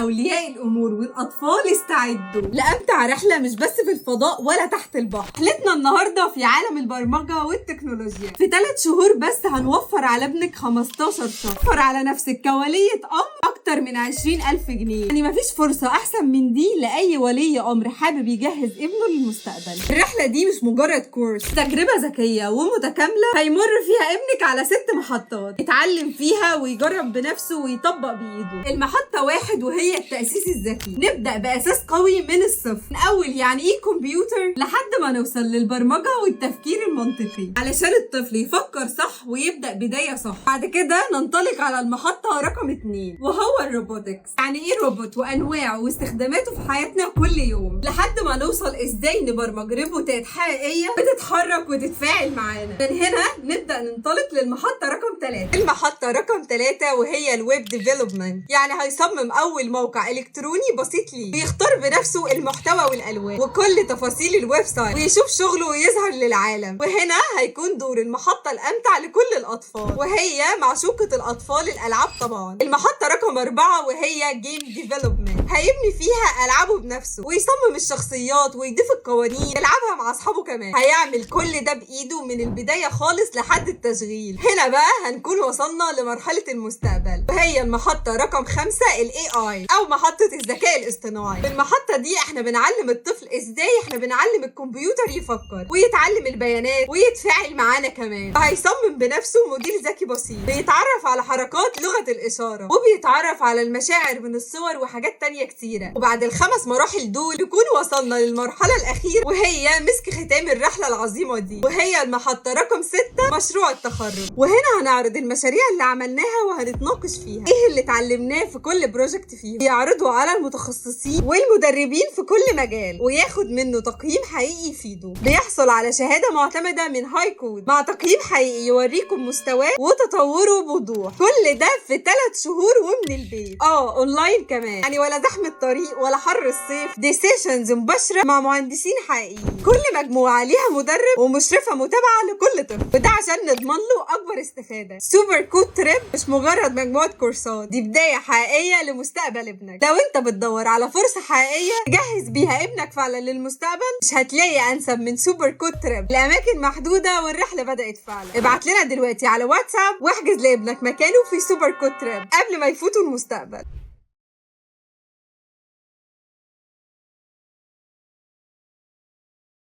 أولياء الأمور والأطفال استعدوا لأمتع رحلة مش بس في الفضاء ولا تحت البحر. رحلتنا النهاردة في عالم البرمجة والتكنولوجيا. في 3 شهور بس هنوفر على ابنك 15 شهر، وفر على نفسك كولية أمر أكتر من 20,000 جنيه. يعني مفيش فرصة أحسن من دي لأي ولي أمر حابب يجهز ابنه للمستقبل. الرحلة دي مش مجرد كورس، تجربة ذكية ومتكاملة هيمر فيها ابنك على 6 محطات يتعلم فيها ويجرب بنفسه ويطبق بإيده. المحطة 1 وهي التأسيس الذكي. نبدأ بأساس قوي من الصفر، من أول يعني إيه كمبيوتر لحد ما نوصل للبرمجة والتفكير المنطقي علشان الطفل يفكر صح ويبدأ بداية صح. بعد كده ننطلق على المحطة رقم 2 وهو الروبوتكس. يعني إيه روبوت وأنواعه واستخداماته في حياتنا كل يوم، لحد ما نوصل إزاي نبرمج روبوتات حقيقية بتتحرك وتتفاعل معانا. من هنا نبدأ ننطلق للمحطة رقم 3. المحطة رقم 3 وهي الويب ديفلوبمنت. يعني هيصمم أول موقع إلكتروني بسيط ليه، ويختار بنفسه المحتوى والألوان وكل تفاصيل الويب سايت، ويشوف شغله ويظهر للعالم. وهنا هيكون دور المحطة الأمتع لكل الأطفال، وهي معشوقة الأطفال الألعاب طبعا. المحطة رقم 4 وهي جيم ديفلوبمنت. هيبني فيها ألعابه بنفسه ويصمم الشخصيات ويضيف القوانين يلعبها مع أصحابه كمان. هيعمل كل ده بإيده من البداية خالص لحد التشغيل. هنا بقى هنكون وصلنا لمرحلة المستقبل، وهي المحطة رقم 5 ال AI أو محطة الذكاء الاصطناعي. في المحطة دي احنا بنعلم الطفل ازاي احنا بنعلم الكمبيوتر يفكر ويتعلم البيانات ويتفاعل معانا كمان. فهيصمم بنفسه موديل ذكي بسيط بيتعرف على حركات لغة الإشارة وبيتعرف على المشاعر من الصور وحاجات تانية كتيرة. وبعد ال5 مراحل دول نكون وصلنا للمرحلة الأخيرة وهي مسك ختام الرحلة العظيمة دي، وهي المحطة رقم 6 مشروع التخرج. وهنا هنعرض المشاريع اللي عملناها وهنتناقش فيها ايه اللي اتعلمناه في كل بروجكت فيهم، يعرضوا على المتخصصين والمدربين في كل مجال وياخد منه تقييم حقيقي يفيده. بيحصل على شهادة معتمدة من هاي كود مع تقييم حقيقي يوريكم مستواه وتطوره بوضوح. كل ده في 3 شهور ومن البيت، اونلاين كمان. يعني ولا زحمة طريق ولا حر الصيف، دي سيشنز مباشرة مع مهندسين حقيقيين. كل مجموعة ليها مدرب ومشرفة متابعة لكل طفل، وده عشان نضمن له اكبر استفادة. سوبر كود تريب مش مجرد مجموعة كورسات، دي بداية حقيقية لمستقبل ابنك. لو انت بتدور على فرصة حقيقية تجهز بيها ابنك فعلا للمستقبل، مش هتلاقي انسب من سوبر كود تريب. الاماكن محدودة والرحلة بدأت فعلا. ابعت لنا دلوقتي على واتساب واحجز لابنك مكانه في سوبر كود تريب قبل ما يفوتوا المستقبل.